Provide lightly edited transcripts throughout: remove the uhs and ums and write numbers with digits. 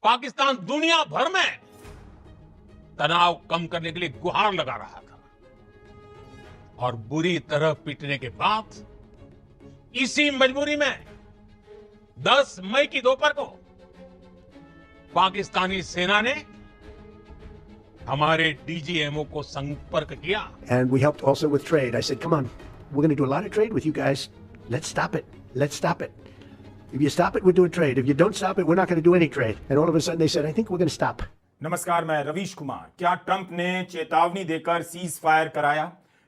पाकिस्तान दुनिया भर में तनाव कम करने के लिए गुहार लगा रहा था और बुरी तरह पीटने के बाद इसी मजबूरी में 10 मई की दोपहर को पाकिस्तानी सेना ने हमारे डीजीएमओ को संपर्क किया। And we helped also with trade. I said, come on, we're going to do a lot of trade with you guys. Let's stop it. Let's stop it. If you stop it, we're doing trade. If you don't stop it, we're not going to do any trade. And all of a sudden they said, I think we're going to stop. नमस्कार, मैं रवीश कुमार। क्या Trump ने चेतावनी देकर cease fire कराया?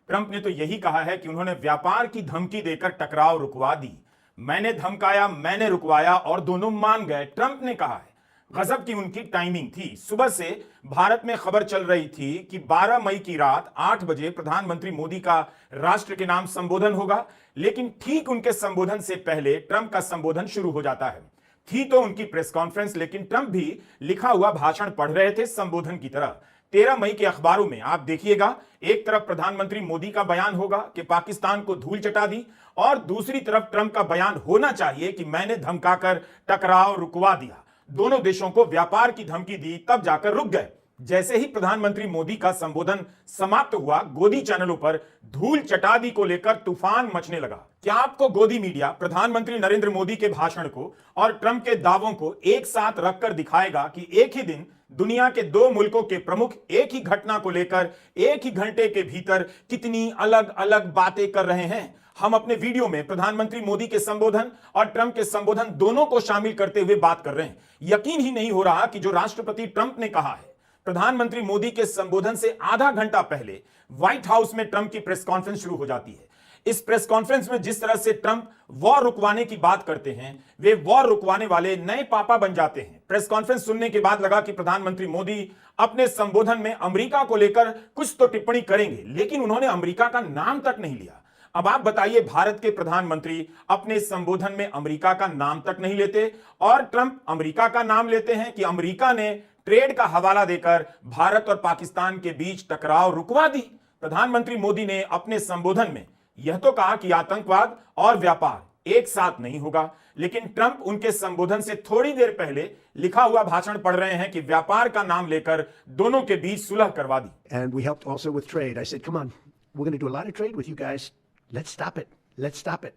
Trump ने तो यही कहा है कि उन्होंने व्यापार की धमकी देकर टकराव रुकवा दी। मैंने धमकाया, मैंने रुकवाया और दोनों मान गए, ट्रंप ने कहा है। गजब की उनकी टाइमिंग थी। सुबह से भारत में खबर चल रही थी कि 12 मई की रात 8 बजे प्रधानमंत्री मोदी का राष्ट्र के नाम संबोधन होगा, लेकिन ठीक उनके संबोधन से पहले ट्रंप का संबोधन शुरू हो जाता है। थी तो उनकी प्रेस कॉन्फ्रेंस, लेकिन ट्रंप भी लिखा हुआ भाषण पढ़ रहे थे संबोधन की तरह। 13 मई के अखबारों में आप देखिएगा, एक तरफ प्रधानमंत्री मोदी का बयान होगा कि पाकिस्तान को धूल चटा दी, और दूसरी तरफ ट्रंप का बयान होना चाहिए कि मैंने धमकाकर टकराव रुकवा दिया, दोनों देशों को व्यापार की धमकी दी, तब जाकर रुक गए। जैसे ही प्रधानमंत्री मोदी का संबोधन समाप्त हुआ, गोदी चैनलों पर धूल चटादी को लेकर तूफान मचने लगा। क्या आपको गोदी मीडिया प्रधानमंत्री नरेंद्र मोदी के भाषण को और ट्रंप के दावों को एक साथ रखकर दिखाएगा कि एक ही दिन दुनिया के दो मुल्कों के प्रमुख एक ही घटना को लेकर एक ही घंटे के भीतर कितनी अलग अलग बातें कर रहे हैं? हम अपने वीडियो में प्रधानमंत्री मोदी के संबोधन और ट्रंप के संबोधन दोनों को शामिल करते हुए बात कर रहे हैं। यकीन ही नहीं हो रहा कि जो राष्ट्रपति ट्रंप ने कहा है, प्रधानमंत्री मोदी के संबोधन से आधा घंटा पहले व्हाइट हाउस में ट्रंप की प्रेस कॉन्फ्रेंस शुरू हो जाती है। इस प्रेस कॉन्फ्रेंस में जिस तरह से ट्रंप वॉर रुकवाने की बात करते हैं, वे वॉर रुकवाने वाले नए पापा बन जाते हैं। प्रेस कॉन्फ्रेंस सुनने के बाद लगा कि प्रधानमंत्री मोदी अपने संबोधन में अमेरिका को लेकर कुछ तो टिप्पणी करेंगे, लेकिन उन्होंने अमेरिका का नाम तक नहीं लिया। अब आप बताइए, भारत के प्रधानमंत्री अपने संबोधन में अमेरिका का नाम तक नहीं लेते और ट्रंप अमेरिका का नाम लेते हैं कि अमेरिका ने ट्रेड का हवाला देकर भारत और पाकिस्तान के बीच टकराव रुकवा दी। प्रधानमंत्री मोदी ने अपने संबोधन में यह तो कहा कि आतंकवाद और व्यापार एक साथ नहीं होगा, लेकिन ट्रंप उनके संबोधन से थोड़ी देर पहले लिखा हुआ भाषण पढ़ रहे हैं कि व्यापार का नाम लेकर दोनों के बीच सुलह करवा दी। And we helped also with trade. I said, come on, we're going to do a lot of trade with you guys. Let's stop it. Let's stop it.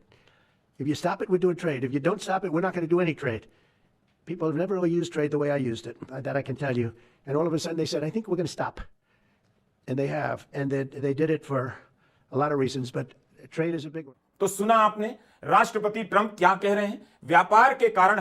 If you stop it, we're doing trade. If you don't stop it, we're not going to do any trade. People have never really used trade the way I used it. That I can tell you. And all of a sudden they said, I think we're going to stop. And they have. And they did it for a lot of reasons, but trade is a big one. तो सुना आपने राष्ट्रपति Trump क्या कह रहे हैं? व्यापार के कारण